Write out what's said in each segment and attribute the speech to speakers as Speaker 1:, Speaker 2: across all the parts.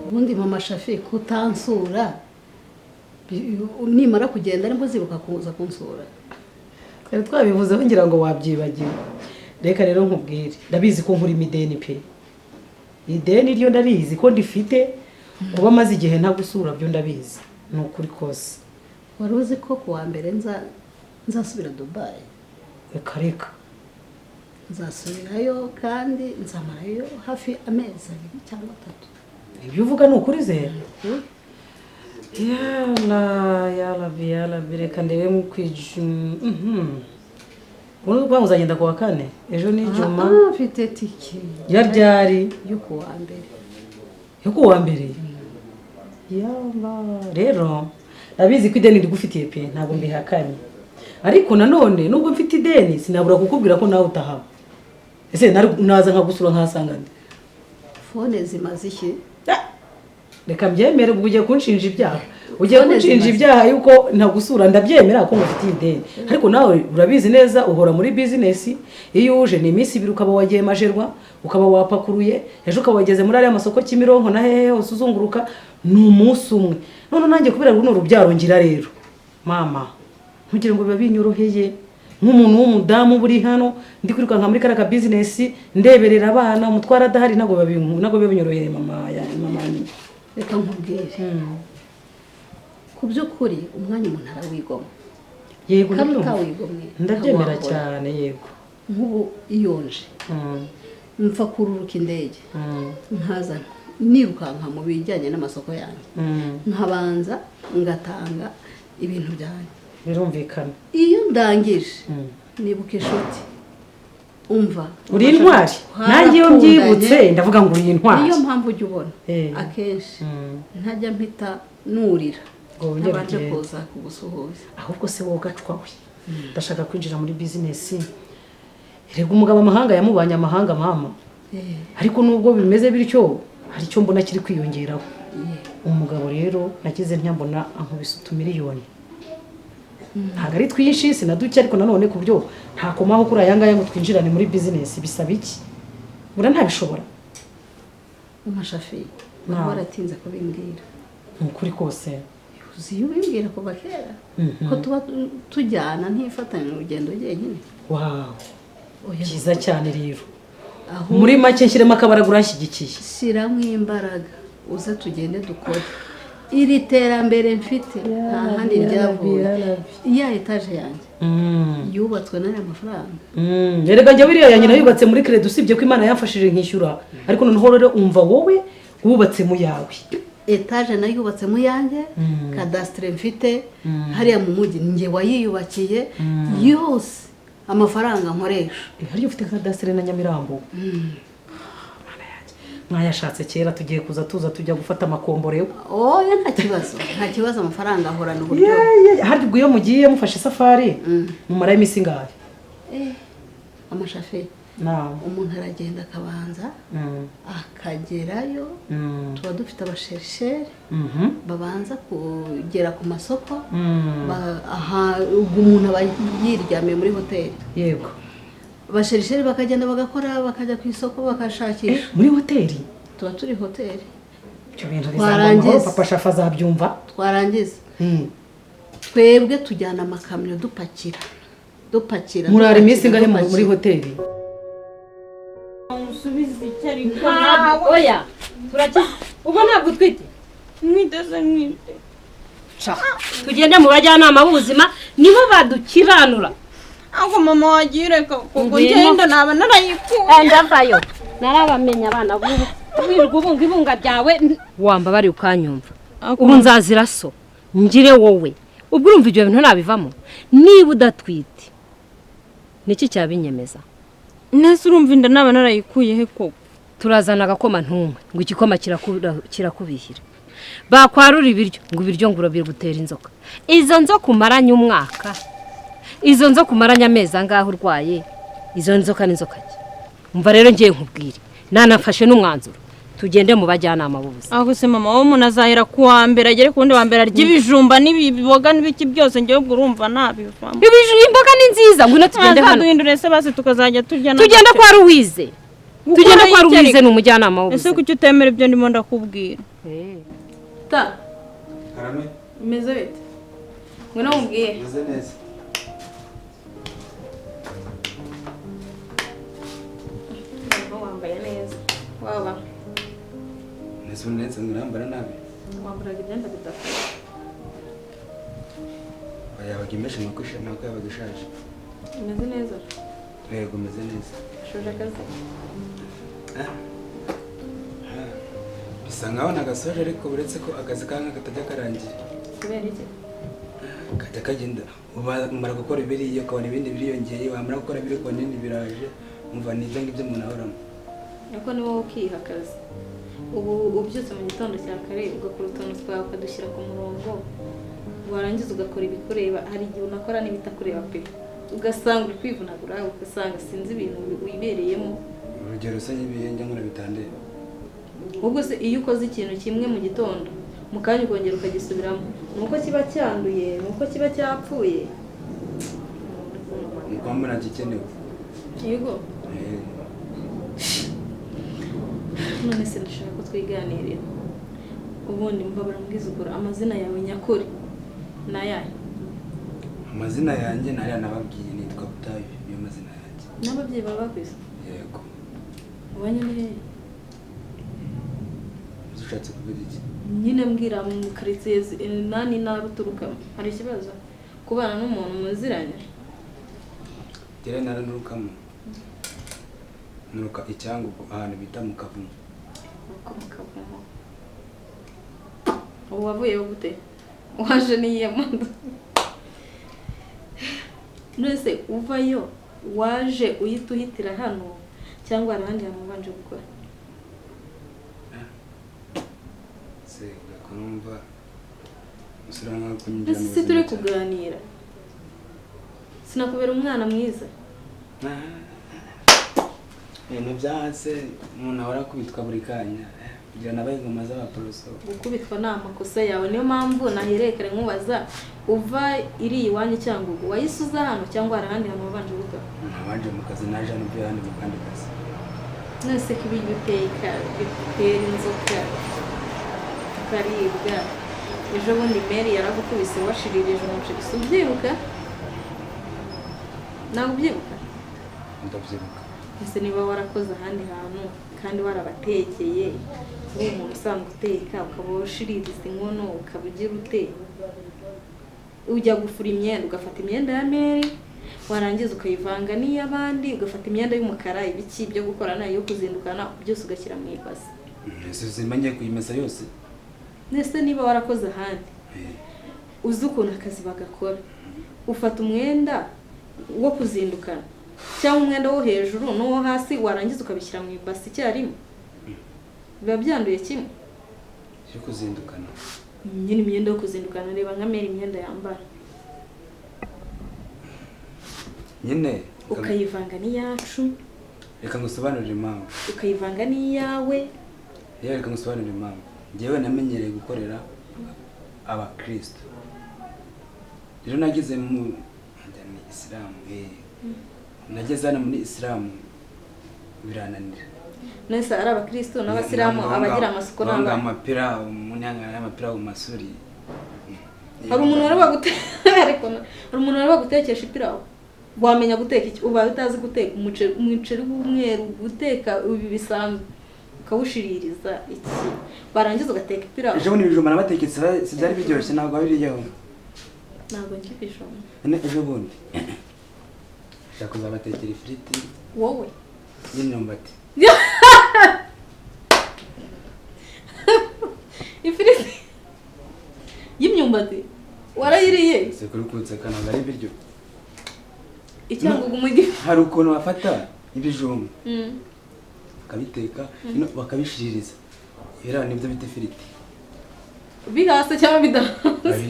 Speaker 1: ubundi mama Shafi kutansura nimara kugenda ariko zibuka kuza kunsura.
Speaker 2: Twari twabivuzeho ngira ngo wabyibagiwe. Reka rero nkubwire ndabizi ko nkuri mideni pe. Ideni ryo ndarizi ko ndifite kuba maze igihe ntagusura byo ndabizi. Nukuri kose.
Speaker 1: Wari uzi ko kuwa mbere nzasubira Dubai.
Speaker 2: Reka
Speaker 1: nzasubirayo kandi nzamarayo hafi amezi 2 cyangwa 3.
Speaker 2: Ibyo uvuga ni ukuri zera. Yala reka ndebe mu kwijuma. Ubu rwamuzagenda kuwa 4 ejo ni juma.
Speaker 1: Mfite tike
Speaker 2: yaryari
Speaker 1: yo kuwa mbere.
Speaker 2: Yo kuwa mbere. Yala rero ndabizi ko ideni rigufitiye pe ntabwo mbihakanye. Ariko nanone nubwo mfite ideni sinabura kukubwira ko nawe utahaba. Ese naza nkagusura nkasanga ndi.
Speaker 1: Fone zimaze iki?
Speaker 2: Reka mbyemere ugiye kunshinja ibyaha. Ugiye kunshinja ibyaha yuko ntagusura ndabyemera ko mufitiye ideni. Ariko nawe urabizi neza uhora muri business iyo uje ni iminsi 2 ukaba wagiye majerwa ukaba wapakuruye ejo ukaba wageze muri ari amasoko Kimironko na hehe usuzunguruka ni umunsi umwe. None nanjye kubera runo rubyaro ngira rero. Mama ntugire ngo biba binyoroheye nk'umuntu w'umudamu buri hano ndi kwiruka nka muri karaka business ndeberera abana umutwara adahari nago binyoroheye mama ya mama ni.
Speaker 1: Reka nkubwire. Ku by'ukuri umwanya umuntu arawigoma.
Speaker 2: Yego ndabyemera cyane yego.
Speaker 1: Nk'ubu iyonje. Mfa kururuka indege. Nkaza nirukanka mu bijyanye n'amasoko yanjye. Nkabanza ngatanga ibintu byanjye.
Speaker 2: Birumvikana.
Speaker 1: Iyo ndangije nibuke shoti. Umva
Speaker 2: uri intwari nanjye iyo mbyibutse ndavuga ngo uri intwari.
Speaker 1: Iyo mpamvu ujye ubona akenshi ntajya mpita nurira ntabanje kuza kugusuhuza.
Speaker 2: Ahubwo se wowe gacwawe ndashaka kwinjira muri business. Rego umugabo amahanga yamubanye amahanga mama. Ariko nubwo bimeze bityo hari cyo mbona kiri kwiyongeraho. Umugabo rero nakize ntiyambona ankubise 2 miliyoni. Ntago ari twinshi sinaduke ariko nanone ku byo ntakomaho kuri ayangaya ngo twinjirane muri business bisaba iki? Bura ntabishobora.
Speaker 1: Mama Shafi waratinze kubimbwira.
Speaker 2: Ukuri kose.
Speaker 1: Uzi ubimbwira kuva kera ko tuba tujyana ntifatanye urugendo nyine.
Speaker 2: Wow. Kiza cyane rero. Muri make nshyiremo akabaragura nshyigikiye.
Speaker 1: Shyiramo imbaraga uza tugende dukore. Iri terambere mfite nta handi ryavuye. Iya etage yanjye yubatswe n'aya mafaranga.
Speaker 2: Erega njye biriya yanjye nayubatse muri credit usibye ko Imana yamfashije nkishyura. Ariko noneho rero umva wowe wubatse mu yawe.
Speaker 1: Etage nayubatse mu yanjye cadastre mfite hariya mu mujyi nge wayiyubakiye yose amafaranga nkoresha.
Speaker 2: Hari ufite cadastre na Nyamirambo. Mwayashatse kera tugiye kuza tujya gufata amakomborewe.
Speaker 1: Nta kibazo amafaranga ahorana uburyo.
Speaker 2: Hari ubwo iyo mugiye mufashe safari mumara iminsi ngahe?
Speaker 1: Mama Shafi umuntu aragenda akabanza akagerayo tuba dufite abasherisheri babanza kugera ku masoko umuntu aba yiryamiye muri hoteli.
Speaker 2: Yego.
Speaker 1: Abasherisheri bakagenda bagakora bakajya ku isoko bakashakisha.
Speaker 2: Muri hoteli?
Speaker 1: Tuba turi hoteli.
Speaker 2: Cyo bintu bizambaho papa Shafa azabyumva.
Speaker 1: Twarangiza. Twebwe tujyana amakamyo dupakira.
Speaker 2: Murari iminsi ngahe muri hoteli?
Speaker 3: Usubize icyari ko oya turakize ubu ntabwo twite mwite tugende mu bajyanama b'ubuzima nibo badukiranura.
Speaker 4: Ako mama wagire ko ngenda naba narayikuye
Speaker 3: ndavayo narabamenya abana b'ubunga ibunga byawe wamba bari ukanyumva. Ubu nzazira so ngire wowe ubwo urumva ibyo bintu nabivamo niba udatwite niki cyabinyemeza.
Speaker 4: Nese urumva inda naba narayikuye he koko?
Speaker 3: Turazana agakoma ntumwe ngo igikoma kirakubihira. Bakwarura ibiryo ngo ibiryo nguro biri gutera inzoka. Izo nzoka umaranye umwaka. Izo nzoka umaranye amezi angaho urwaye. Izo nzoka n'inzoka ki? Umva rero ngiye nkubwire. Nanafashe n'umwanzuro. Tugende mu bajyanama b'ubuzima.
Speaker 4: Aho se mama wo munazahera kuwa mbere agere kundi wa mbere ry'ibijumba n'ibiboga n'ibiki byose ngiye urumva nabivamo.
Speaker 3: Imboga ni nziza ngo tugende hano.
Speaker 4: Duhindure se base tukazajya turya na.
Speaker 3: Tugenda kwa Ruwize. Tugenda kwa Ruwize n'umujyanama w'ubuzima.
Speaker 4: Ese kuki utemera ibyo ndimo ndakubwira? ta
Speaker 5: Karame
Speaker 4: imeze bite ngwino mubwiye
Speaker 5: meze neza
Speaker 4: wambaye neza waba
Speaker 5: nese neza ngirambara nabi
Speaker 4: wambaraga imyenda bidakora
Speaker 5: yabaga imeshe nuko ishema ko yabaga ishaje
Speaker 4: imeze neza
Speaker 5: yego meze neza
Speaker 4: shoje akazi
Speaker 5: bisa nkaho nagasoje ariko uretse ko akazi kanka katajya karangira
Speaker 4: kubera iki
Speaker 5: kajya kagenda umara gukora ibiriyo ukabona ibindi biriyongeye wamara gukora ibiri ukabona ibindi biraje umva ni ibyo ngibyo umuntu ahoramo
Speaker 4: nuko ni wowe ukiha akazi ubu ubyutse mu gitondo cya kare ugakora utuntu twawe ukadushyira ku murongo warangiza ugakora ibikureba hari igihe unakora n'ibitakureba pe ugasanga uri kwivunagura ugasanga sinzi ibintu wibereyemo
Speaker 5: urugero usa nk'ibihenge nkora bitandeye
Speaker 4: ubwo se iyo ukoze ikintu kimwe mu gitondo mu kanya ukongera ukagisubiramo ni uko kiba cyanduye ni uko kiba cyapfuye
Speaker 5: ni kwa mbona gikenewe
Speaker 4: yego none se ndashaka ko twiganirira ubundi mbabara mbwizugura amazina yawe nyakuri ni ayahe
Speaker 5: amazina yanjye nariya nababwiye nitwa Butayu niyo mazina yanjye
Speaker 4: n'ababyeyi baba bakwise
Speaker 5: yego
Speaker 4: ubanye ni hehe
Speaker 5: ushatse kuvuga iki
Speaker 4: nyine mbwira mu karitsiye nani nawe uturukamo hari ikibazo kubana n'umuntu muziranye
Speaker 5: gere naranurukamo nuruka icyangugu ahantu bita mu Kavumu
Speaker 4: ubu wavuyeho gute waje n'iyihe modoka nose uvayo waje uhita uhitira hano cyangwa hari ahandi hantu ubanje gukora
Speaker 5: se gakumva usura nka kunyinjira
Speaker 4: ese turi kuganira sinakubera umwana mwiza
Speaker 5: ibintu byahase umuntu ahora kubitwa buri kanya kugira nabaye ingoma z'abaporoso
Speaker 4: gukubitwa ni amakosa yawe niyo mpamvu naherekere nkubaza uva iri iwanyu cyangwa ubwo wahise uza hano cyangwa hari ahandi hantu wabanje gukora
Speaker 5: nabanje mu kazi naje hano byo handi mu kandi kazi
Speaker 4: nose ko ibiryo uteka bitera inzoka ukaribwa ejo bundi meri yaragukubise washiririje umuceri si ubyibuka ntabwo ubyibuka
Speaker 5: ndabyibuka
Speaker 4: ese niba warakoze ahandi hantu kandi warabatekeye uri umuntu usanzwe uteka ukaba ushiririza inkono ukaba ugira ute ujya gufura imyenda ugafata imyenda ya meri warangiza ukayivanga n'iy'abandi ugafata imyenda y'umukara ibiki byo gukora nayo yo kuzindukana byose ugashyira mu ibasi
Speaker 5: ese simba ngiye kuyimesa yose
Speaker 4: nese niba warakoze ahandi uzi ukuntu akazi bagakora ufata umwenda wo kuzindukana cyangwa umwenda wo hejuru n'uwo hasi warangiza ukabishyira mu ibasi icyarimwe biba byanduye kimwe
Speaker 5: cyo kuzindukana
Speaker 4: nyine imyenda yo kuzindukana reba nka meri imyenda yambara
Speaker 5: nyine
Speaker 4: ukayivanga n'iyacu
Speaker 5: reka ngusobanurire impamvu
Speaker 4: ukayivanga n'iyawe
Speaker 5: reka ngusobanurire impamvu njyewe namenyereye gukorera abakristo rero nageze mu isilamu nageze hano muri isilamu birananira
Speaker 4: nese ari abakristo n'abasilamu abagira amasoko
Speaker 5: n'abandi amapira umunyangana y'amapira mu masuri
Speaker 4: hari umuntu wari bagutekesha ipirawu wamenya guteka iki ubaye utazi guteka umuceri w'umweru guteka ibi bisanzwe ukawushiririza iki barangiza ugateka ipirawu
Speaker 5: ejo bundi ibijumba nabateketse si byari biryoshye ntabwo babiriyeho
Speaker 4: ntabwo nk'ibijumba
Speaker 5: ejo bundi ushaka kuzabatekera ifiriti
Speaker 4: wowe
Speaker 5: y'imyumbati
Speaker 4: ifiriti y'imyumbati warayiriye
Speaker 5: se kuri kunseka ntabwo ari ibiryo
Speaker 4: icyangugu umujyi
Speaker 5: hari ukuntu bafata ibijumba bakabiteka bakabishiririza ibiriya nibyo bita ifiriti
Speaker 4: bihase cyangwa bidahase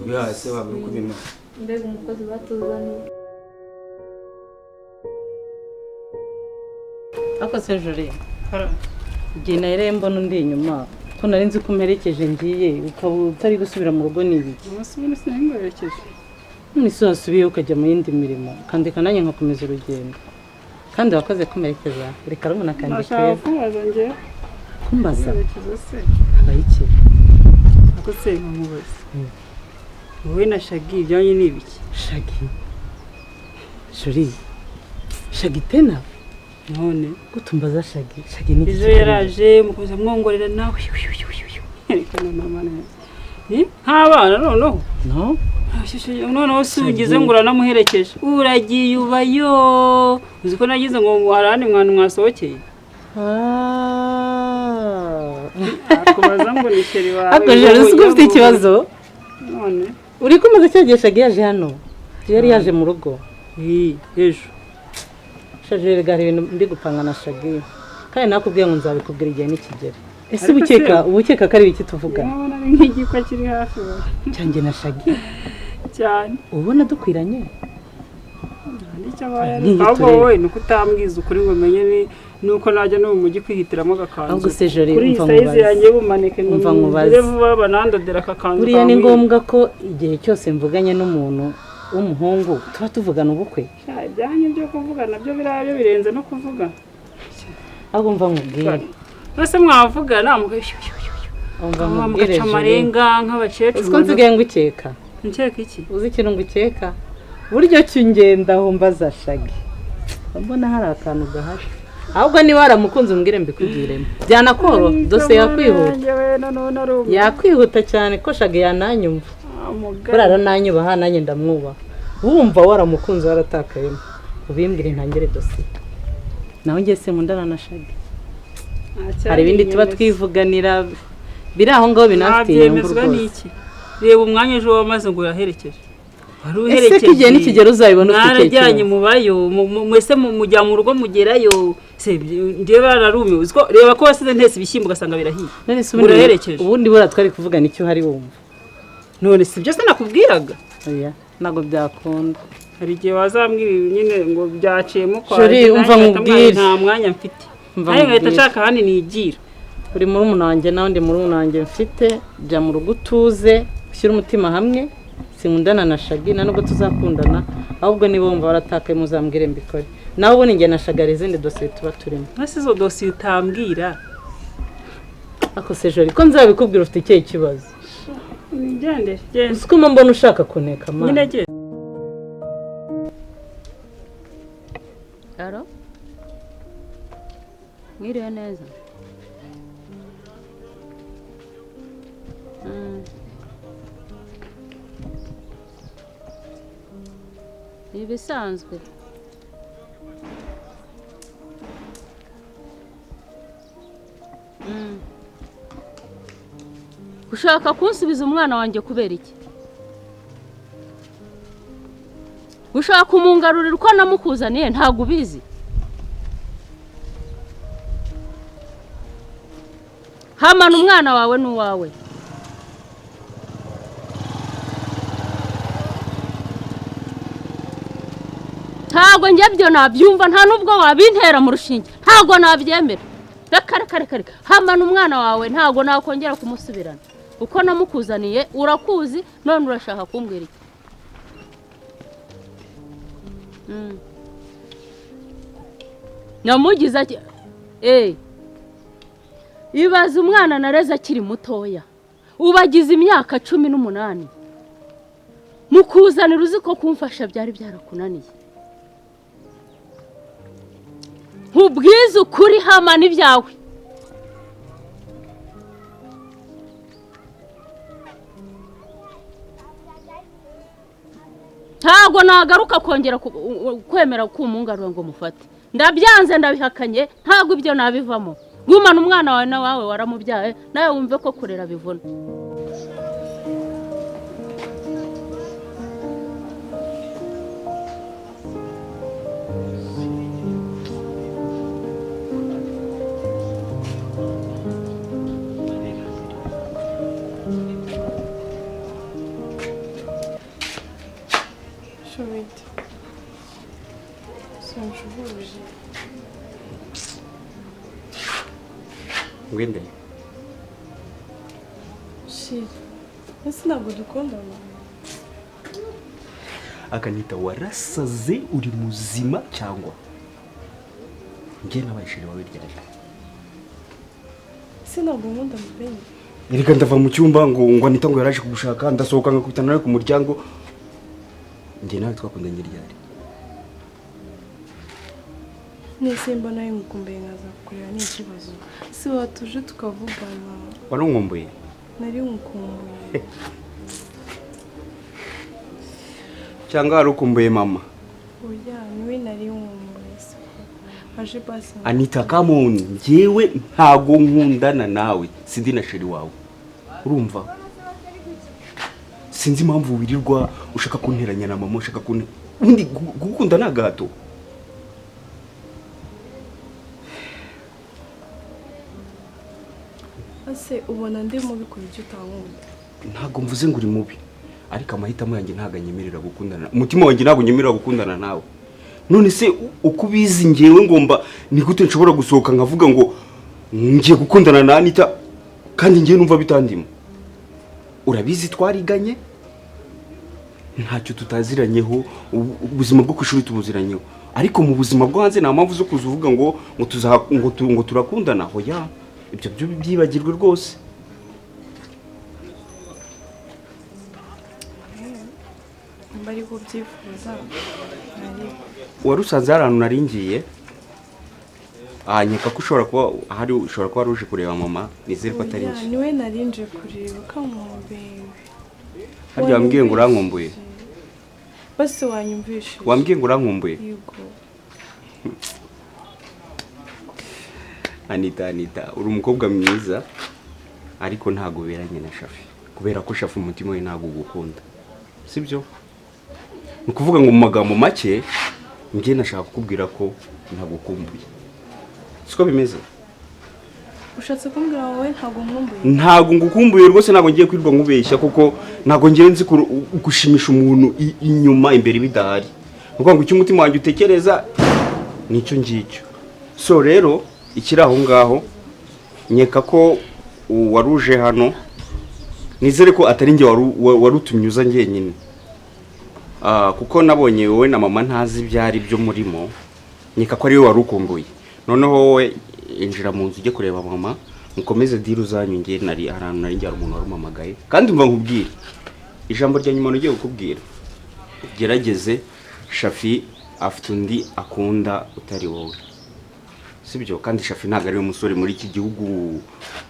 Speaker 5: ubihase waba uri kubima
Speaker 4: mbega umukozi batuzaniye
Speaker 2: ako se jure igihe nahereye mbona undi inyuma ko nari nzi ko umperekeje ngiye ukaba utari gusubira mu rugo n'ibiki
Speaker 6: umusubire sinimwerekeje
Speaker 2: none se wasubiye ukajya mu yindi mirimo kandika nanjye nkakomeza urugendo kandi wakoze kumerekeza reka rumuna kandi
Speaker 6: nashaka kubaza njye
Speaker 2: kumbaza
Speaker 6: Ikibazo se
Speaker 2: abayiki
Speaker 6: ako se nkamubaza wowe na Shagi ibyanyu ni ibiki
Speaker 2: Shagi Shagi tena
Speaker 6: none
Speaker 2: gutumbaza Shagi ni
Speaker 6: ejo yaraje mukomeza mwongorera nawe ariko none nk'abana noneho
Speaker 2: no
Speaker 6: noneho sugize ngo uranamuherekeje uragiye ubayo uzi ko nagize ngo harani mwana mwasohokeye akubaza ngo ni sheri wawe
Speaker 2: ako joro uzi ko ufite ikibazo
Speaker 6: none
Speaker 2: uri kumaze cyagiye Shagi yaje hano yari yaje mu rugo
Speaker 6: ejo
Speaker 2: Shagire gari ibintu ndi gupanga na Shagi kandi nakubwiye ngo nzabikubwira igihe nikigera ese ubukeka kari biki tuvuga
Speaker 6: nabona ari nk'igikwa kiri hafi
Speaker 2: cyanjye na Shagi
Speaker 6: cyane
Speaker 2: ubona dukwiranye
Speaker 6: nicyo abaye ahubwo wowe nuko utambwiza ukuri ngo menye nuko najya no mu mujyi kwihitiramo agakanzu
Speaker 2: ahubwo se jori
Speaker 6: umva mubaze kuri size yanjye bumanike ngo ngire vuba banandodera akakanzu
Speaker 2: buriya ni ngombwa ko igihe cyose mvuganye n'umuntu w'umuhungu tuba tuvugana ubukwe
Speaker 6: byanye byo kuvuga nabyo birabyo birenze no kuvuga
Speaker 2: ahubwo mva nkubwire
Speaker 6: bose mwavugana
Speaker 2: umva nkubwire
Speaker 6: amarenga nk'abakecuru
Speaker 2: uko nsigaye ngukeka
Speaker 6: nkeka iki
Speaker 2: uzi ikintu ngukeka buryo cy'ingenda aho mbaza Shagi mbona hari akantu gahari ahubwo niba waramukunze umbwire mbikubwiremo byanakoro dose yakwihuta cyane ko Shagi yananyumva burara nanyubaha nanjye ndamwubaha wumva waramukunze waratakayemo ubimbwire ntangire dosiye naho ngiye se mundana na Shagi hari ibindi tuba twivuganira biri aho ngaho binafitiye inyungu rwose
Speaker 6: reba umwanya ejo wamaze ngo yaherekeje wari uherekeje
Speaker 2: ese kigiye n'ikigero uzabibona ufite icyo
Speaker 6: narajyanye mubayo mwese mujya mu rugo mugerayo se ndiye bararumiwe uziko reba ko wasize ntese ibishyimbo ugasanga birahiye muraherekeje
Speaker 2: ubundi bura twari kuvugana icyo hari wumva
Speaker 6: none si byo se nakubwiraga
Speaker 2: oya ntago byakunda
Speaker 6: hari igihe wazambwira nyine ngo byaciyemo kwa
Speaker 2: Jori umva nkubwire
Speaker 6: nta mwanya mfite nayo ngahita nshaka handi nigira
Speaker 2: uri muri umunange nawe ndi muri umunange mfite jya mu rugo utuze ushyira umutima hamwe sinkundana na Shagi na nubwo tuzakundana ahubwo niba wumva waratakaye muzambwire mbikore nawe ubundi njye na Shagari izindi dosiye tuba turimo
Speaker 6: ese izo dosiye utambwira
Speaker 2: ako se Jori ko nzabikubwira ufite ikihe kibazo
Speaker 6: nigende gende
Speaker 2: uko mbona ushaka kuneka mana
Speaker 6: nyine gende
Speaker 3: aro mwiriwe neza ibisanzwe ushaka kunsubiza umwana wanjye kubera iki ushaka kumungarurira uko namukuzaniye ntabwo ubizi hamana umwana wawe n'uwawe ntabwo njye byo nabyumva nta nubwo wabintera mu rushinge ntabwo nabyemera reka hamana umwana wawe ntabwo nakongera kumusubirana uko namukuzaniye urakuzi none urashaka kumbwira iki namugize ati ibaze umwana nareze akiri mutoya ubagize imyaka 18 mukuzanira uzi ko kumfasha byari byarakunaniye nkubwize ukuri hamana ibyawe ntago nagaruka kongera kwemera kumungarura ngo mufate ndabyanze ndabihakanye ntago ibyo nabivamo gumana umwana wawe na wawe waramubyaye nawe wumve ko kurera bivuna
Speaker 7: Ngwende.
Speaker 8: Ese ntabwo dukundana.
Speaker 7: Akanita warasaze uri muzima cyangwa njye n'abashiri bawe ryari.
Speaker 8: Sinabwo nkunda mupenye.
Speaker 7: Erega ndava mu cyumba ngo Anita ngo yaraje kugushaka ndasohoka ngakubitana nawe ku muryango. Njye nawe twakundanye ryari?
Speaker 8: Nese mbona y'umukumbuye nkaza kureba ni ikibazo. Si watuje tukavugana.
Speaker 7: Warunkumbuye?
Speaker 8: Nari nkumbuye.
Speaker 7: Cyangwa warukumbuye mama?
Speaker 8: Oya, niwe nari nkumbuye. Aje basi.
Speaker 7: Anita Kamon, njyewe ntago nkundana nawe, sindi na sheri wawe. Urumva? Sinzi impamvu wirirwa ushaka kunteranya na mama, ushaka undi gukunda na gato.
Speaker 8: Ase ubona ndi mubi ku buryo utankunda.
Speaker 7: Ntago mvuze ngo uri mubi, ariko amahitamo yanjye ntago anyemerera gukundana. Umutima wanjye ntago unyemerera gukundana nawe. None se uko ubizi njyewe ngomba ni gute nshobora gusohoka nkavuga ngo ngiye gukundana na Anita kandi njyewe numva bitandimo? Urabizi twariganye? Ntacyo tutaziranyeho, ubuzima bwo kwishuri tubuziranyeho. Ariko mu buzima bwo hanze nta mpamvu zo kuzuvuga ngo turakundana. Hoya, ibyo byo byibagirwe rwose.
Speaker 8: Mbari ko byifuza.
Speaker 7: Warusanze ahantu naringiye? Nyeka ko ushobora kuba waruje kureba mama, nizere ko atari nje.
Speaker 8: Niwe narinje kureba kamumbe.
Speaker 7: Harya wambwiye ngo urankumbuye?
Speaker 8: Bose wanyumvishe.
Speaker 7: Wambwiye ngo urankumbuye?
Speaker 8: Yego.
Speaker 7: Anita, uri umukobwa mwiza ariko ntago beranye na Shafi. Kubera ko Shafi umutima we ntago ugukunda. Sibyo? Nukuvuga ngo mu magambo make njye nashaka kukubwira ko ntagukumbuye. Siko bimeze?
Speaker 8: Ushatse kumbwira wowe ntago nkumbuye?
Speaker 7: Ntago ngukumbuye rwose, ntago ngiye kwirirwa nkubeshya kuko ntago ngiye nzi gushimisha umuntu inyuma imbere bidahari. Nukuvuga ngo icyo umutima wanjye utekereza nicyo ngicyo. So rero ikiri aho ngaho nyeka ko waruje hano, nizere ko atari njye warutumyuza njye nyine. Kuko nabonye wowe na mama ntazi ibyari byo murimo, nyeka ko ari we warukumbuye. Noneho wowe injira mu nzu ujye kureba mama, mukomeze diru zanyu. Ngiye nari ahantu nari njye umuntu warumamagaye, kandi umva nkubwire ijambo rya nyuma ngiye gukubwira. Gerageze, Shafi afite undi akunda utari wowe. Sibyo? Kandi Shafi ntago ari we musore muri iki gihugu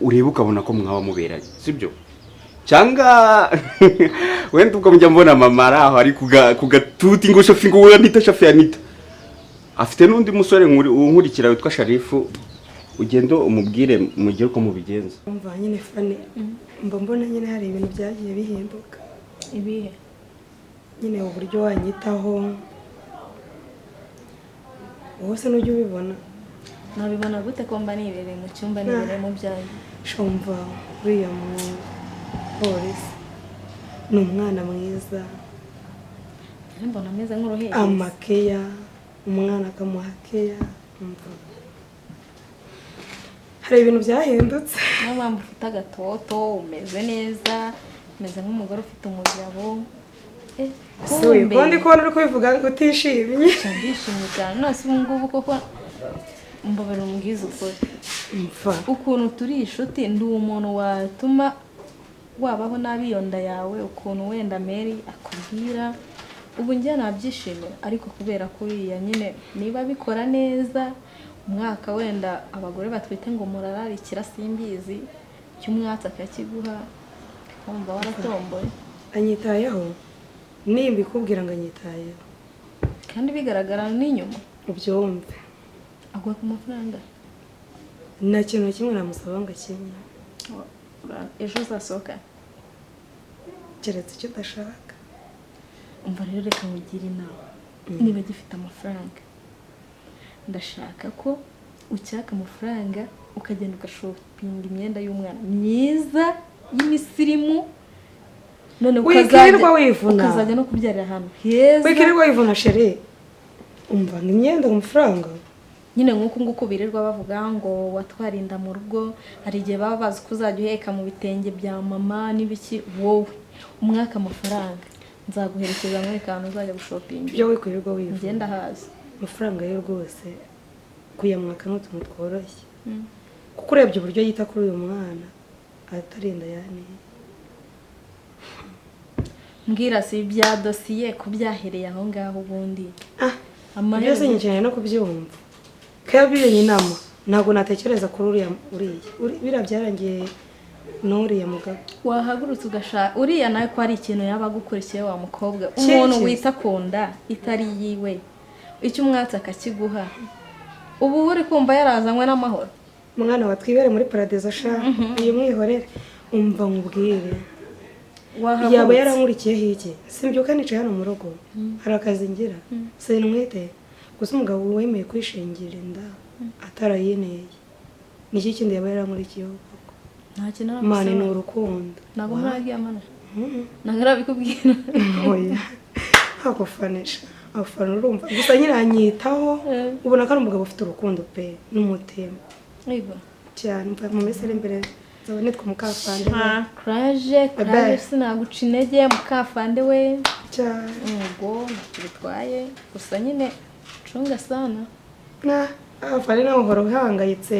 Speaker 7: ureba ukabona ko mwaba muberanye. Sibyo? Cyanga wenda ukamujya mbona mama araho ari kugatuti ngo Shafi ngo Anita, Shafi Anita. Afite n'undi musore unkurikira witwa Sharifu, ugendo umubwire mugire uko mubigenza.
Speaker 9: Umva nyine Fane, mbona nyine hari ibintu byagiye bihinduka.
Speaker 8: Ibihe?
Speaker 9: Nyine uburyo wanyitaho. Wose n'ujye ubibona.
Speaker 4: Nabibona gute ko mba nibereye mu cyumba nibereye mu byayi?
Speaker 9: Shumva uriya mu polisi ni umwana mwiza.
Speaker 4: Mbona ameze nk'uruheri.
Speaker 9: Amakeya, umwana akamuhakeya. Hari ibintu byahindutse.
Speaker 4: Niyo mpamvu ufite agatoto, umeze neza, umeze nk'umugore ufite umugabo.
Speaker 9: Ubundi kubona uri kubivuga utishimye.
Speaker 4: Ndishimye cyane. None ubu ngubu koko mbabara umubwiza ukuri. Ukuntu turi inshuti, ndi umuntu watuma wabaho nabi iyo nda yawe, ukuntu wenda Mary akubwira. Ubu njye nabyishimira, ariko kubera ko uriya nyine niba bikora neza, umwaka wenda abagore batwite ngo murararikira simbizi, cy'umwatsi akakiguha, wumva waratomboye.
Speaker 9: Anyitayeho? Nimba ikubwira ngo anyitayeho.
Speaker 4: Kandi bigaragara n'inyuma.
Speaker 9: Ubyumve.
Speaker 4: Agwa ku mafaranga?
Speaker 9: Nta kintu na kimwe namusaba ngo akenye.
Speaker 4: Ejo uzasohoka?
Speaker 9: Keretse icyo udashaka.
Speaker 4: Umva rero reka mugire inama. Niba gifite amafaranga, ndashaka ko ucyaka amafaranga ukagenda ugashopinga imyenda y'umwana myiza y'imisirimu, none ukazajya no kubyarira ahantu heza.
Speaker 9: Wikirirwa wivuna Sheri. Umva imyenda ku mafaranga.
Speaker 4: Nyine nk'uko nguko birirwa bavuga ngo watwarinda mu rugo, hari igihe baba bazi ko uzajya uheka mu bitenge bya mama n'ibiki. Wowe umwaka amafaranga nzaguherekeza muri kantu uzajya gushopinga.
Speaker 9: Ibyo wikurirwa wivuna.
Speaker 4: Ngenda hazi.
Speaker 9: Amafaranga yo rwose kuyamwaka n'utuntu tworoshye. kuko urebye uburyo yita kuri uyu mwana atarinda yani.
Speaker 4: mbwira si ibya dosiye ko byahereye aho ngaho ubundi
Speaker 9: byose nyikeneye no kubyumva kabiranye inama ntabwo natekereza kuri uriya byarangiye n'uriya mugabo.
Speaker 4: wahagurutse ugashaka uriya nawe ko ari ikintu yaba agukurikiye wa mukobwa umuntu wita ku nda itari yiwe icyo umwatsi akakiguha ubu uri kumva yarazanywe n'amahoro.
Speaker 9: Mwana wa twibere muri paradizo sha uyu mwihorere umva nkubwire yaba yarankurikiyeho iki simbyuka nicaye hano mu rugo hari akazi ngira sinumwite gusa umugabo wemeye kwishingira inda atarayineye niki kindi yaba yarankurikiyeho koko
Speaker 4: nta kintu
Speaker 9: mane ni urukundo
Speaker 4: ntabwo muragiye amana nangara bikubwira
Speaker 9: oya hakufanisha afana urumva gusa nyiranyitaho ubona ko ari umugabo ufite urukundo pe n'umutima
Speaker 4: yego
Speaker 9: cyane mva mu mesere imbere zabone two mukafande
Speaker 4: courage sinaguca intege mukafande we
Speaker 9: cyane
Speaker 4: ubwo bitwaye gusa nyine cunga sana
Speaker 9: afane nawe uhora uhangayitse.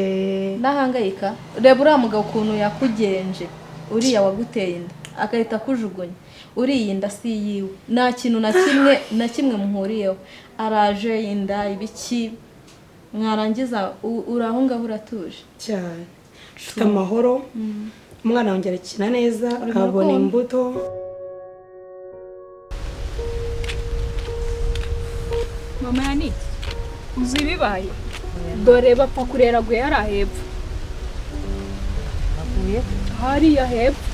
Speaker 4: ndahangayika reba uriya mugabo ukuntu yakugenje uriya waguteye inda agahita akujugunya uriya inda si yiwe nta kintu na kimwe muhuriyeho araje inda ibiki mwarangiza uraho ngaho uratuje
Speaker 9: cyane ufite amahoro umwana wongera akina neza abona imbuto.
Speaker 10: mama yani uzi ibibaye dore bapfa kurera gwe yari ahepfo hariya hepfo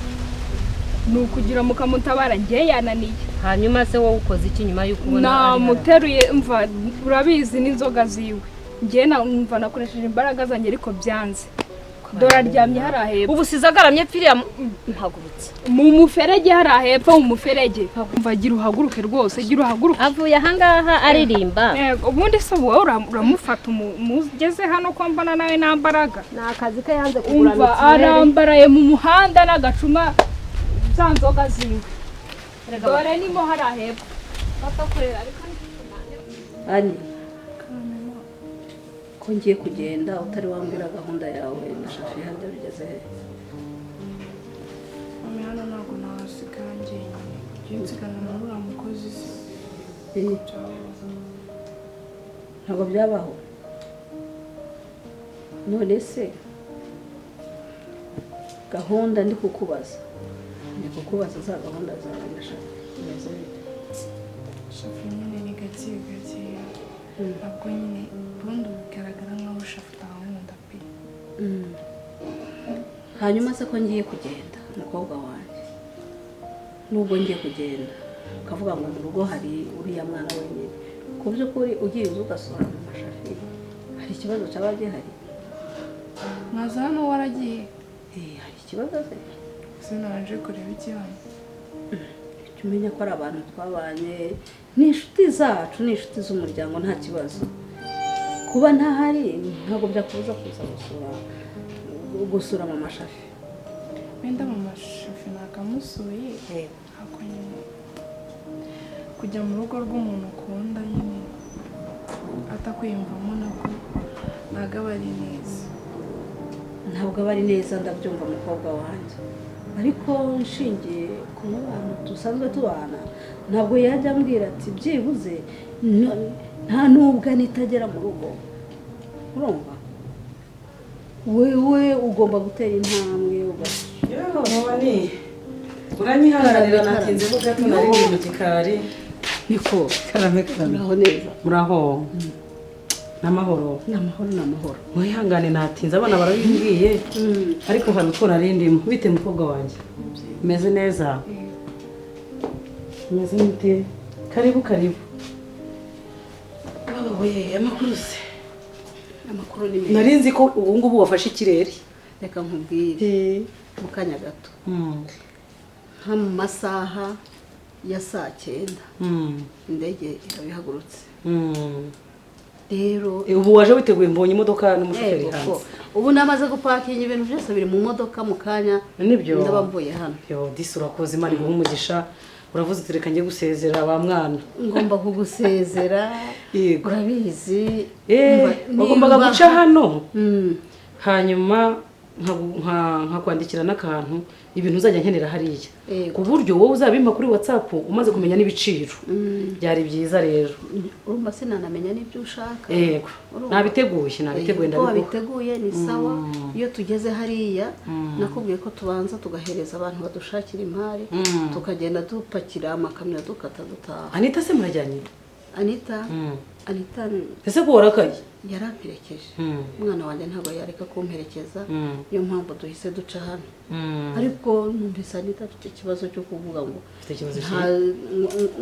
Speaker 10: ni ukugira mukamutabara njye yananiye.
Speaker 3: hanyuma se wowe ukoze iki nyuma y'uko ubona
Speaker 10: namuteruye mva urabizi n'inzoga ziwe njye numva nakoresheje imbaraga zanjye ariko byanze dore aryamye hari ahepfo
Speaker 3: ubu sizagaramye pfiriya mpagurutse
Speaker 10: mu muferege hari ahepfo mu muferege mva gira uhaguruke rwose gira uhaguruke
Speaker 3: avuye ahangaha aririmba
Speaker 10: ubundi se wowe uramufata umugeze hano ko mbona nawe nambaraga
Speaker 3: ni akazi ke yanze kugura
Speaker 10: mva arambaraye mu muhanda n'agacuma za nzoga ziwe dore nimo hari ahepfo bapfa kurera ariko
Speaker 1: ani ko ngiye kugenda utari wambwira gahunda yawe na shafi hajya bigeze he?
Speaker 8: hano ntabwo nahasigaye njyenyine nsigana na uriya mukozi se
Speaker 1: ntabwo byabaho none se gahunda ndi kukubaza za gahunda zawe na shafi bimeze bite?
Speaker 8: shafi nyine ni gake gake ntabwo nyine ubundi bigaragara nkaho shafi utankunda pe.
Speaker 1: hanyuma se ko ngiye kugenda umukobwa wanjye nubwo ngiye kugenda ukavuga ngo mu rugo hari uriya mwana wenyine ku by'ukuri ugiye uza ugasura mu mashafi hari ikibazo cyaba gihari?
Speaker 8: mwaza hano waragiye?
Speaker 1: hari ikibazo se?
Speaker 8: sinanje kureba iki hano
Speaker 1: icyo umenya ko ari abantu twabanye ni inshuti zacu ni inshuti z'umuryango nta kibazo kuba ntahari ntabwo byakubuza kuza gusura mama shafi.
Speaker 8: wenda mama shafi nakamusuye ako nyine kujya mu rugo rw'umuntu ukunda nyine atakwiyumvamo nako ntabwo aba ari neza.
Speaker 1: ntabwo aba ari neza ndabyumva umukobwa wanjye ariko nshingiye ku bantu dusanzwe tubana ntabwo yajya ambwira ati byibuze nta nubwo nitagera mu rugo urumva wewe ugomba gutera intambwe
Speaker 2: uranyihanganira natinze ho gato nari mu gikari
Speaker 1: niko
Speaker 2: karame
Speaker 1: muraho neza
Speaker 2: muraho n'amahoro mwihangane natinze abana barabimbwiye ariko hari utwo narindimo bite mukobwa wanjye umeze neza umeze mute karibu
Speaker 1: amakuru ni meza
Speaker 2: nari nzi ko ubu ngubu wafashe ikirere
Speaker 1: reka nkubwire mu kanya gato nka mu masaha ya 9:00 indege irabihagurutse rero
Speaker 2: ubu waje witeguye mbonye imodoka n'umushoferi hanze
Speaker 1: ubu namaze gupakinga ibintu byose biri mu modoka mu kanya
Speaker 2: nibyo
Speaker 1: ndaba mvuye hano
Speaker 2: disi urakoze imana iguha umugisha uravuze uti reka njye gusezera ba mwana
Speaker 1: ngomba kugusezera urabizi
Speaker 2: wagombaga guca hano hanyuma nkakwandikira n'akantu ibintu uzajya nkenera hariya ku buryo wowe uzabimpa kuri WhatsApp umaze kumenya n'ibiciro byari byiza rero
Speaker 1: urumva sinanamenya n'ibyo ushaka
Speaker 2: yego nabiteguye ndabiguha
Speaker 1: wabiteguye ni sawa iyo tugeze hariya nakubwiye ko tubanza tugahereza abantu badushakira imari tukagenda dupakira amakamyo dukata dutaha.
Speaker 2: Anita se murajyanye?
Speaker 1: Anita
Speaker 2: ese ko warakaye?
Speaker 1: yaramperekeje umwana wanjye ntabwo yareka kumperekeza niyo mpamvu duhise duca hano ariko numvise Anita afite ikibazo cyo kuvuga ngo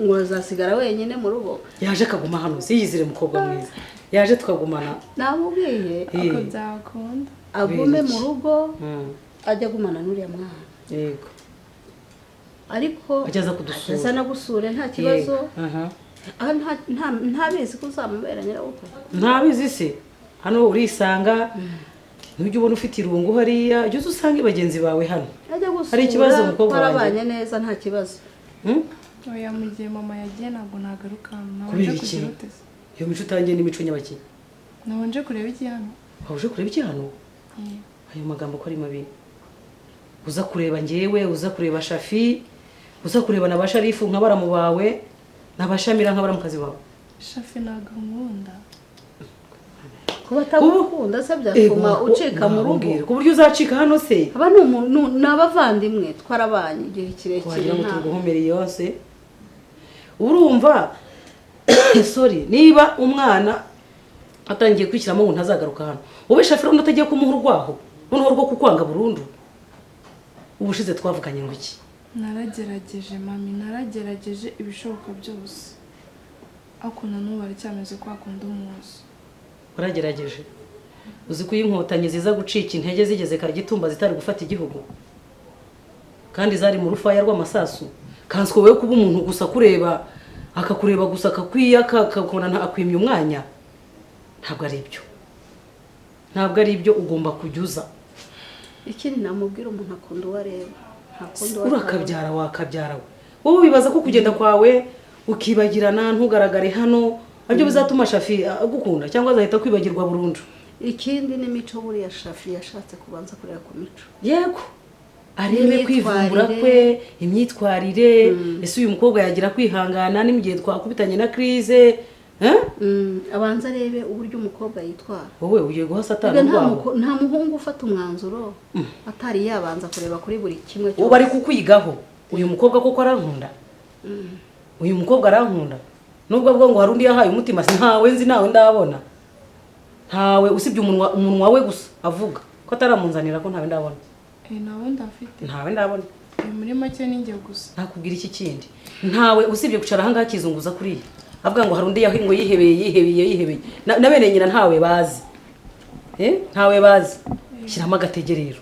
Speaker 1: ngo azasigara wenyine mu rugo.
Speaker 2: Yaje akaguma hano siyizire mukobwa mwiza yaje tukagumana
Speaker 1: namubwiye
Speaker 8: ako byakunda
Speaker 1: agume mu rugo ajya gumana n'uriya mwana
Speaker 2: yego
Speaker 1: ariko
Speaker 2: ajaza kudusura
Speaker 1: aza nagusure nta kibazo. ntabizi ko uzamubera nyirabukwe
Speaker 2: ntabizi se hano urisanga ntujye ubona ufite irungu hariya ujye usanga bagenzi bawe hano hari ikibazo umukobwa wanjye
Speaker 1: barabanye neza nta kibazo.
Speaker 8: oya mu gihe mama yagiye ntabwo nagaruka
Speaker 2: kubera iki iyo mico utangiye n'imico nyabaki
Speaker 8: nabanje kureba iki hano
Speaker 2: uje kureba iki hano ayo magambo ko ari mabi uza kureba njyewe uza kureba Shafi uza kureba na Basharifu nk'abaramu bawe nabashamira nk'abaramukazi bawe.
Speaker 8: Shafi nagankunda
Speaker 1: kuba atagukunda se byatuma ucika mu rugo
Speaker 2: ku buryo uzacika hano se
Speaker 1: aba ni umuntu n'abavandimwe twarabanye igihe kirekire
Speaker 2: wagira ngo tuguhomereye yose urumva sorry niba umwana atangiye kwishyiramo ngo ntazagaruka hano wowe Shafi rero utagiye kumuha urwaho noneho rwo kukwanga burundu ubushize twavuganye ngo iki
Speaker 8: naragerageje mami naragerageje ibishoboka byose ako nanubu aracyameze kwa kundi umunsi
Speaker 2: uragerageje uzi ko inkotanyi ziza gucika intege zigeze Kagitumba zitari gufata igihugu kandi zari mu rufaya rw'amasasu kanswe wowe kuba umuntu gusa kureba akakureba gusa akakwiyaka akakona ntakwimye umwanya ntabwo ari ibyo ugomba kujyuza
Speaker 1: ikindi namubwira umuntu akunda uwareba
Speaker 2: urakabyara wakabyara wowe wibaza ko kugenda kwawe ukibagirana ntugaragare hano aribyo bizatuma Shafi agukunda cyangwa azahita kwibagirwa burundu.
Speaker 1: Ikindi n'imico buriya Shafi yashatse kubanza kureba ku mico
Speaker 2: yego arebe kwivumbura kwe imyitwarire ese uyu mukobwa yagira kwihangana n'igihe twakubitanye na crise
Speaker 1: abanza arebe uburyo umukobwa yitwara.
Speaker 2: Wowe ugiye guha Satani rwaho
Speaker 1: nta muhungu ufata umwanzuro atari yabanza kureba kuri buri kimwe
Speaker 2: cyose. Ubu ari kukwigaho uyu mukobwa koko arankunda uyu mukobwa arankunda nubwo bwo ngo hari undi yahaye umutima ntawe nzi nawe ndabona ntawe usibye umunwa we gusa avuga ko ataramunzanira ko ntawe ndabona
Speaker 8: nawe ndafite
Speaker 2: ntawe ndabona
Speaker 8: muri make ninjye gusa
Speaker 2: nakubwira iki kindi ntawe usibye gucara ahangaha kizunguza kuri avuga ngo hari undi ngo yihebeye na bene nyina ntawe bazi ntawe bazi shyiramo agategerero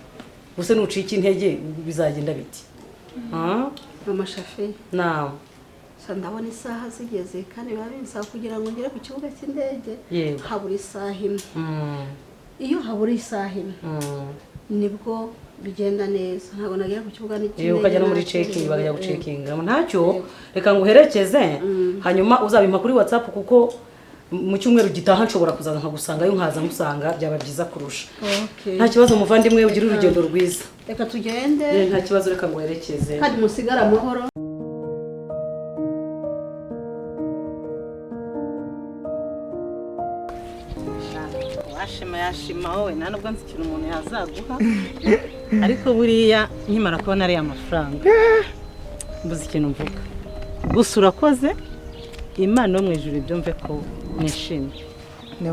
Speaker 2: gusa nucika intege bizagenda biti
Speaker 1: mama Shafi
Speaker 2: nawe
Speaker 1: ndabona isaha zigeze kandi biba binsaba kugira ngo ngere ku kibuga cy'indege habura isaha imwe iyo habura isaha imwe nibwo bigenda neza ntabwo nagira ku kibuga n'ikindi
Speaker 2: ukajya no muri checking bagajya gucekinga ntacyo reka nguherekeze hanyuma uzabimpa kuri WhatsApp kuko mu cyumweru gitaha nshobora kuzaza nkagusanga yo nkaza ngusanga byaba byiza kurusha. Nta kibazo muvandimwe ugira urugendo rwiza
Speaker 1: reka tugende
Speaker 2: nta kibazo reka nguherekeze
Speaker 1: kandi musigara amahoro.
Speaker 11: yashima wowe nta nubwo nzi ikintu umuntu yazaguha ariko buriya nkimara kubona ariya mafaranga mbuze ikintu mvuga gusa urakoze Imana yo mu ijuru ibyumve ko nishimye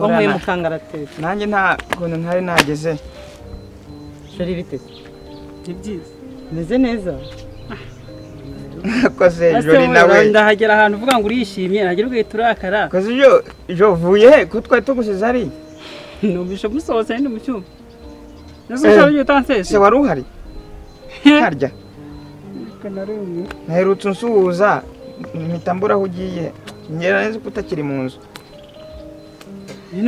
Speaker 11: wankuye mu kangaratete
Speaker 12: nanjye nta kuntu ntari nageze
Speaker 11: jori biteze ni byiza meze neza
Speaker 12: koze jori nawe
Speaker 11: ndahagera ahantu uvuga ngo urishimye nagera ugahita urakara
Speaker 12: koze jo vuye he ko twari tugusize ari
Speaker 11: numvisha musohotse ndi mu cyumba nubwo ugiye utansese
Speaker 12: se wari uhari harya naherutse unsuhuza mpita mbura aho ugiye ngera neza ko utakiri mu nzu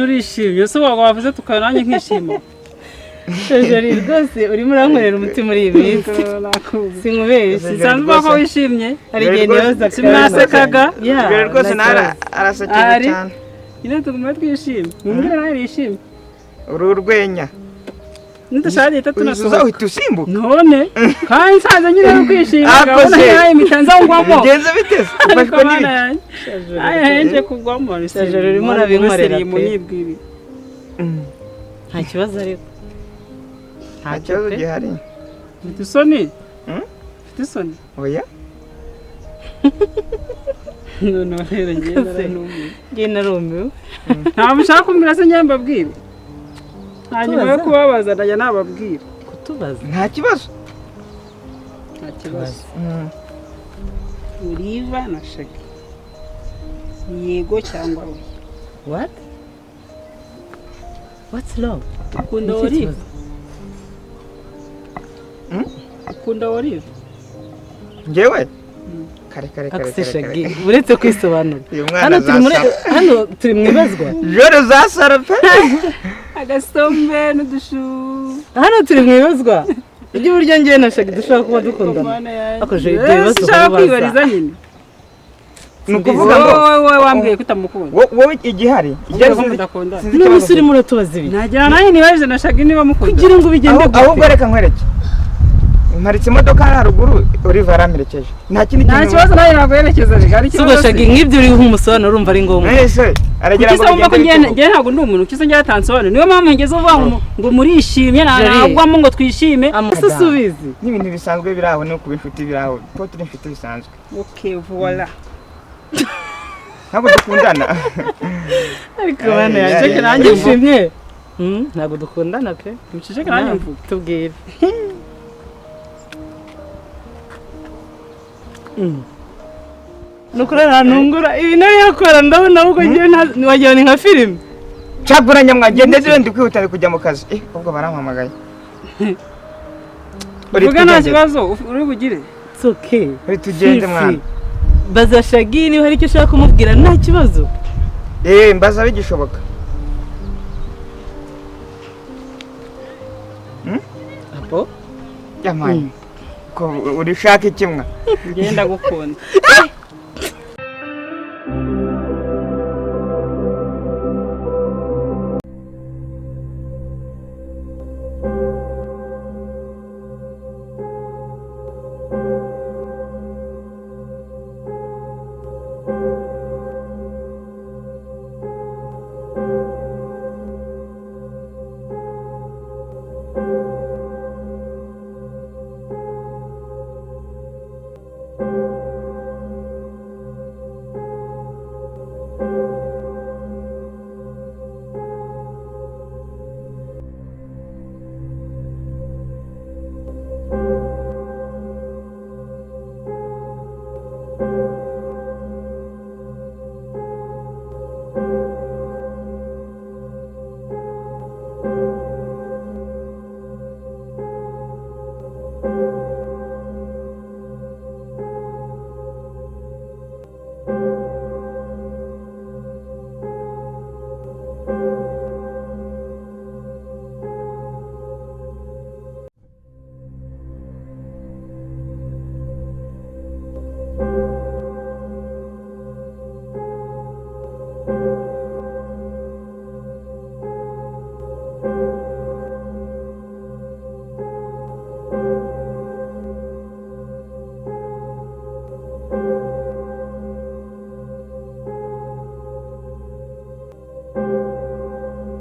Speaker 11: urishimye se wavuze tukaba nanjye nkishima jori rwose urimo urankorera umutima muri iyi minsi sinkubeshye sanzwe ko wishimye hari igihe niyoza simwasekaga
Speaker 12: rwose arasekeye cyane
Speaker 11: nyine tuguma twishimye mwumvire nawe yishimye
Speaker 12: uru urwenya
Speaker 6: nidashaka leta tunasohoka
Speaker 12: uhita usimbuka
Speaker 6: none kandi nsanze nyine ari kwishima gahunda yayo imitanza ngwamo
Speaker 12: bigenze biteze ufashwe n'ibiki
Speaker 6: ahenje kugwamo
Speaker 11: Sajoro urimo urabinkorera pe.
Speaker 6: munyibwiri
Speaker 11: nta kibazo ariko
Speaker 12: nta kibazo gihari
Speaker 6: mfite isoni mfite isoni
Speaker 12: oya
Speaker 6: none rero
Speaker 11: njye narumiwe
Speaker 6: ntabwo ushaka kumbwira se njye mbabwire hanyuma yo kubabaza najya nababwira
Speaker 11: kutubaza
Speaker 12: nta kibazo
Speaker 6: nta kibazo Oliva na Shagi yego cyangwa we
Speaker 11: what's love
Speaker 6: ukunda Oliva ukunda Oliva
Speaker 12: njyewe kare
Speaker 11: Shagi uretse kwisobanura
Speaker 12: uyu mwana zasara
Speaker 11: hano turi mu ibazwa
Speaker 12: joro zasara pe
Speaker 6: agasombe n'udushu
Speaker 11: hano turi mu ibazwa ibyo buryo njye na Shagi dushobora kuba dukundana akoje ibyo bibazo
Speaker 6: ushaka kwibariza nyine
Speaker 12: ni ukuvuga ngo
Speaker 6: wowe wambwiye ko utamukunda
Speaker 12: wowe igihari
Speaker 11: n'umusore muratubaza ibi
Speaker 6: nagira nayo nibarize na Shagi niba mukunda
Speaker 11: kugira ngo bigende gute
Speaker 12: ahubwo reka nkwereke mparitse imodoka haruguru Oliva aramerekeje nta kindi
Speaker 6: nta kibazo nayo ntabwo yerekeza rigari
Speaker 11: kibazo Shagi nk'ibyo uri nk'umusobanuro urumva ari ngombwa
Speaker 12: ese aragira ngo
Speaker 6: njye ntabwo ndi umuntu kisa njye yatansobanura niyo mpamvu ngeze uvuga ngo murishimye ntabwo ngo twishime
Speaker 11: amusubizi
Speaker 12: n'ibintu bisanzwe biraho no kuba inshuti biraho ko turi inshuti bisanzwe
Speaker 6: okay voilà
Speaker 12: ntabwo dukundana
Speaker 11: ariko bana yaje nanjye nshimye ntabwo dukundana pe
Speaker 6: muceceke nanjye mvuga
Speaker 11: tubwire nukuri ntungura ibi nawe yakora ndabona ahubwo ngewe wagira ni nka filime
Speaker 12: cagura nyamwagende zire ndi kwihuta kujya mu kazi ubwo barampamagaye
Speaker 6: uvuga nta kibazo uri bugire
Speaker 11: it's okay
Speaker 12: uri tugende mwana
Speaker 11: baza Shagi niba hari icyo ushaka kumubwira nta kibazo
Speaker 12: mbaza bigishoboka
Speaker 11: abo
Speaker 12: yamaye ko urishaka ikimwa
Speaker 6: ngenda gukunda